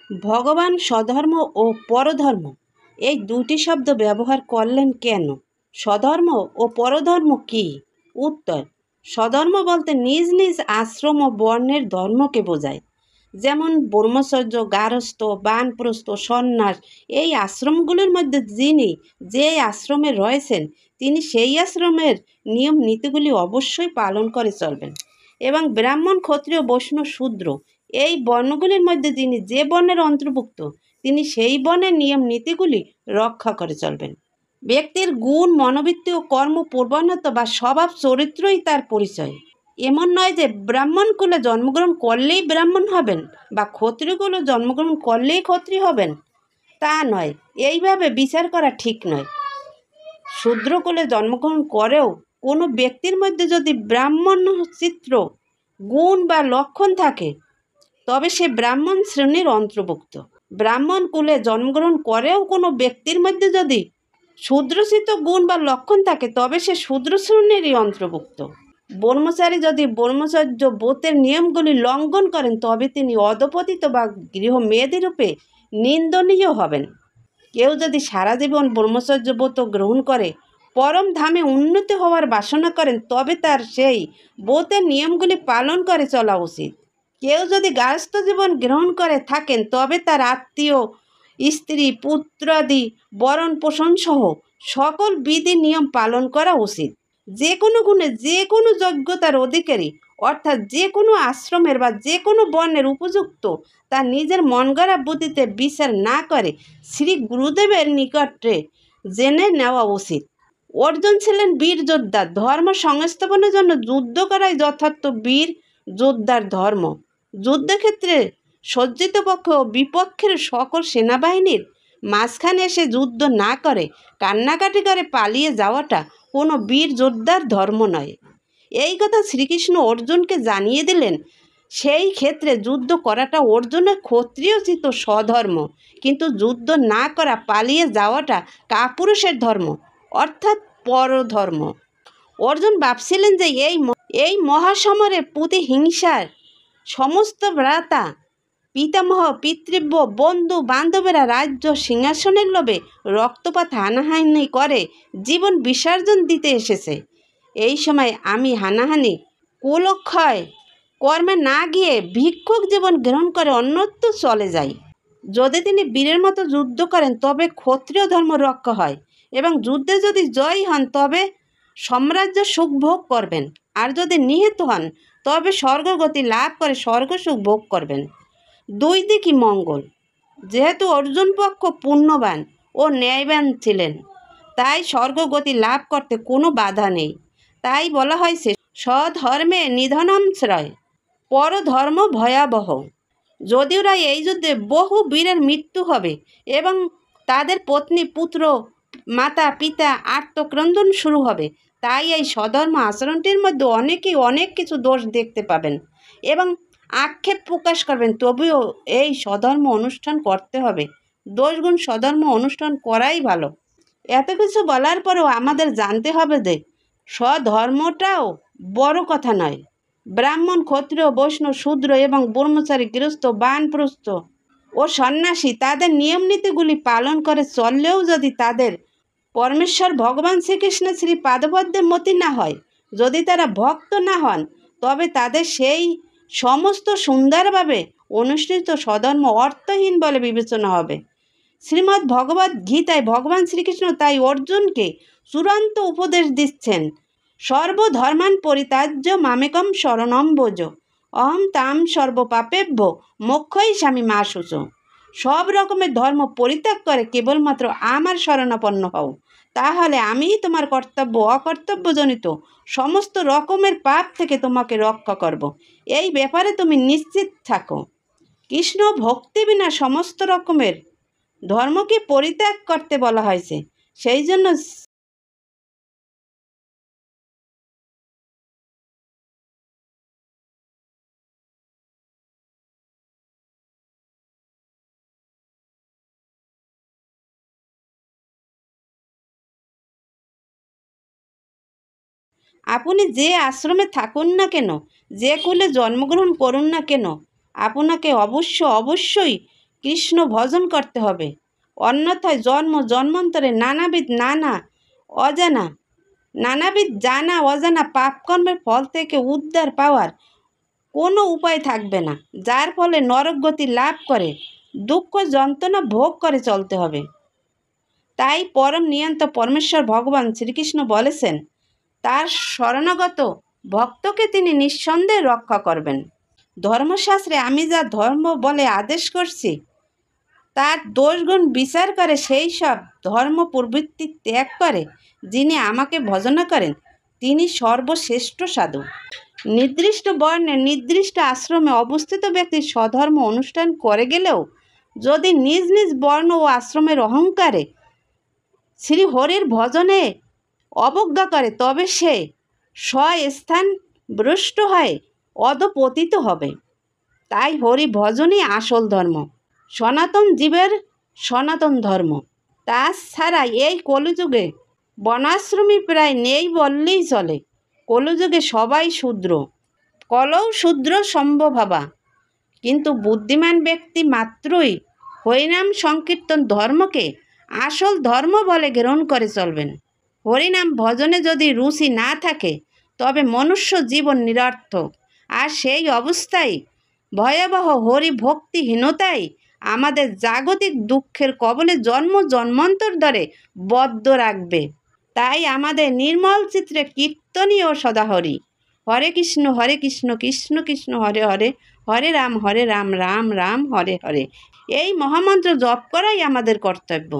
ভগবান স্বধর্ম ও পরধর্ম এই দুটি শব্দ ব্যবহার করলেন কেন? স্বধর্ম ও পরধর্ম কী? উত্তর: স্বধর্ম বলতে নিজ নিজ আশ্রম ও বর্ণের ধর্মকে বোঝায়। যেমন ব্রহ্মচর্য, গারস্থ, বানপ্রস্থ, সন্ন্যাস। এই আশ্রমগুলোর মধ্যে যিনি যে আশ্রমে রয়েছেন তিনি সেই আশ্রমের নিয়ম নীতিগুলি অবশ্যই পালন করে চলবেন। এবং ব্রাহ্মণ, ক্ষত্রিয়, বৈষ্ণব, শূদ্র এই বর্ণগুলির মধ্যে যিনি যে বর্ণের অন্তর্ভুক্ত তিনি সেই বর্ণের নিয়ম নীতিগুলি রক্ষা করে চলবেন। ব্যক্তির গুণ, মনোবৃত্তি ও কর্ম প্রবণতা বা স্বভাব চরিত্রই তার পরিচয়। এমন নয় যে ব্রাহ্মণ কুলে জন্মগ্রহণ করলেই ব্রাহ্মণ হবেন বা ক্ষত্রিয় কুলে জন্মগ্রহণ করলেই ক্ষত্রিয় হবেন, তা নয়। এইভাবে বিচার করা ঠিক নয়। শূদ্র কুলে জন্মগ্রহণ করেও কোনো ব্যক্তির মধ্যে যদি ব্রাহ্মণ চিত্র, গুণ বা লক্ষণ থাকে তবে সে ব্রাহ্মণ শ্রেণীর অন্তর্ভুক্ত। ব্রাহ্মণ কুলে জন্মগ্রহণ করেও কোনো ব্যক্তির মধ্যে যদি শূদ্রচিত গুণ বা লক্ষণ থাকে তবে সে শূদ্র শ্রেণীরই অন্তর্ভুক্ত। ব্রহ্মচারী যদি ব্রহ্মচর্য ব্রতের নিয়মগুলি লঙ্ঘন করেন তবে তিনি অধপতিত বা গৃহ মেয়েদের রূপে নিন্দনীয় হবেন। কেউ যদি সারা জীবন ব্রহ্মচর্য ব্রত গ্রহণ করে পরম ধামে উন্নতি হওয়ার বাসনা করেন তবে তার সেই ব্রতের নিয়মগুলি পালন করে চলা উচিত। কেউ যদি গার্হস্থ্য জীবন গ্রহণ করে থাকেন তবে তার আত্মীয়, স্ত্রী, পুত্রাদি বরণ পোষণ সহ সকল বিধি নিয়ম পালন করা উচিত। যে কোনো গুণে, যে কোনো যোগ্যতার অধিকারী অর্থাৎ যে কোনো আশ্রমের বা যে কোনো বর্ণের উপযুক্ত তার নিজের মন গড়া বুদ্ধিতে বিচার না করে শ্রী গুরুদেবের নিকটে জেনে নেওয়া উচিত। অর্জুন ছিলেন বীর যোদ্ধা। ধর্ম সংস্থাপনের জন্য যুদ্ধ করাই যথার্থ বীর যোদ্ধার ধর্ম। যুদ্ধক্ষেত্রে সজ্জিত পক্ষ ও বিপক্ষের সকল সেনাবাহিনীর মাঝখানে এসে যুদ্ধ না করে কান্নাকাটি করে পালিয়ে যাওয়াটা কোনো বীর যোদ্ধার ধর্ম নয়। এই কথা শ্রীকৃষ্ণ অর্জুনকে জানিয়ে দিলেন। সেই ক্ষেত্রে যুদ্ধ করাটা অর্জুনের ক্ষত্রিয়োচিত স্বধর্ম, কিন্তু যুদ্ধ না করা, পালিয়ে যাওয়াটা কাপুরুষের ধর্ম অর্থাৎ পরধর্ম। অর্জুন ভাবছিলেন যে এই মহাসমরে প্রতিহিংসার সমস্ত ভ্রাতা, পিতামহ, পিতৃব্য, বন্ধু বান্ধবেরা রাজ্য সিংহাসনের লোভে রক্তপাত, হানাহানি করে জীবন বিসর্জন দিতে এসেছে। এই সময় আমি হানাহানি, কুলক্ষয় কর্মে না গিয়ে ভিক্ষুক জীবন গ্রহণ করে অন্যত্র চলে যাই। যদি তিনি বীরের মতো যুদ্ধ করেন তবে ক্ষত্রিয় ধর্ম রক্ষা হয় এবং যুদ্ধে যদি জয়ী হন তবে সাম্রাজ্য সুখ ভোগ করবেন, আর যদি নিহত হন তবে স্বর্গগতি লাভ করে স্বর্গসুখ ভোগ করবেন। দুই দিকই মঙ্গল। যেহেতু অর্জুন পক্ষ পুণ্যবান ও ন্যায়বান ছিলেন তাই স্বর্গগতি লাভ করতে কোনো বাধা নেই। তাই বলা হয়েছে স্বধর্মে নিধনশ্রয়, পরধর্ম ভয়াবহ। যদিও এই যুদ্ধে বহু বীরের মৃত্যু হবে এবং তাদের পত্নী, পুত্র, মাতা, পিতা আত্মক্রন্দন শুরু হবে, তাই এই স্বধর্ম আচরণটির মধ্যে অনেকেই অনেক কিছু দোষ দেখতে পাবেন এবং আক্ষেপ প্রকাশ করবেন। তবুও এই স্বধর্ম অনুষ্ঠান করতে হবে। দোষগুণ স্বধর্ম অনুষ্ঠান করাই ভালো। এত কিছু বলার পরেও আমাদের জানতে হবে যে স্বধর্মটাও বড় কথা নয়। ব্রাহ্মণ, ক্ষত্রিয়, বৈষ্ণব, শূদ্র এবং ব্রহ্মচারী, গৃহস্থ, বানপ্রস্থ ও সন্ন্যাসী তাদের নিয়ম নীতিগুলি পালন করে চললেও যদি তাদের পরমেশ্বর ভগবান শ্রীকৃষ্ণ শ্রী পাদপদ্মে মতি না হয়, যদি তারা ভক্ত না হন, তবে তাদের সেই সমস্ত সুন্দরভাবে অনুষ্ঠিত স্বধর্ম অর্থহীন বলে বিবেচনা হবে। শ্রীমদ্ ভগবদ্ গীতায় ভগবান শ্রীকৃষ্ণ তাই অর্জুনকে চূড়ান্ত উপদেশ দিচ্ছেন, সর্বধর্মান পরিত্যাজ্য মামেকম শরণম ব্রজ, অহং তাম সর্বপাপেভ্য মোক্ষয়িষ্যামি মা শুচ। সব রকমের ধর্ম পরিত্যাগ করে কেবলমাত্র আমার শরণাপন্ন হও, তাহলে আমিই তোমার কর্তব্য অকর্তব্যজনিত সমস্ত রকমের পাপ থেকে তোমাকে রক্ষা করব। এই ব্যাপারে তুমি নিশ্চিত থাকো। কৃষ্ণ ভক্তি বিনা সমস্ত রকমের ধর্মকে পরিত্যাগ করতে বলা হয়েছে। সেই জন্য আপনি যে আশ্রমে থাকুন না কেন, যে কুলে জন্মগ্রহণ করুন না কেন, আপনাকে অবশ্যই কৃষ্ণ ভজন করতে হবে, অন্যথায় জন্ম জন্মান্তরে নানাবিধ জানা অজানা পাপকর্মের ফল থেকে উদ্ধার পাওয়ার কোনো উপায় থাকবে না, যার ফলে নরকগতি লাভ করে দুঃখ যন্ত্রণা ভোগ করে চলতে হবে। তাই পরম নিয়ন্ত পরমেশ্বর ভগবান শ্রীকৃষ্ণ বলেছেন, তার শরণাগত ভক্তকে তিনি নিঃসন্দেহে রক্ষা করবেন। ধর্মশাস্ত্রে আমি যা ধর্ম বলে আদেশ করছি তার দোষগুণ বিচার করে সেই সব ধর্ম প্রবৃত্তি ত্যাগ করে যিনি আমাকে ভজনা করেন তিনি সর্বশ্রেষ্ঠ সাধু। নির্দিষ্ট বর্ণে নির্দিষ্ট আশ্রমে অবস্থিত ব্যক্তি স্বধর্ম অনুষ্ঠান করে গেলেও যদি নিজ নিজ বর্ণ ও আশ্রমের অহংকারে শ্রীহরির ভজনে অবজ্ঞা করে তবে সে স্বস্থান ভ্রষ্ট হয়ে অধপতিত হবে। তাই হরি ভজনই আসল ধর্ম, সনাতন জীবের সনাতন ধর্ম। তাছাড়া এই কলিযুগে বনাশ্রমী প্রায় নেই বললেই চলে। কলিযুগে সবাই শূদ্র, কলৌ শূদ্র সম্ভবা, কিন্তু বুদ্ধিমান ব্যক্তি মাত্রই হরিনাম সংকীর্তন ধর্মকে আসল ধর্ম বলে গ্রহণ করে চলবেন। হরিনাম ভজনে যদি রুচি না থাকে তবে মনুষ্য জীবন নিরর্থক, আর সেই অবস্থায় ভয়াবহ হরিভক্তিহীনতাই আমাদের জাগতিক দুঃখের কবলে জন্ম জন্মান্তর ধরে বদ্ধ রাখবে। তাই আমাদের নির্মল চিত্রে কীর্তনীয় সদাহরি। হরে কৃষ্ণ কৃষ্ণ কৃষ্ণ হরে হরে, হরে রাম রাম রাম হরে হরে, এই মহামন্ত্র জপ করাই আমাদের কর্তব্য।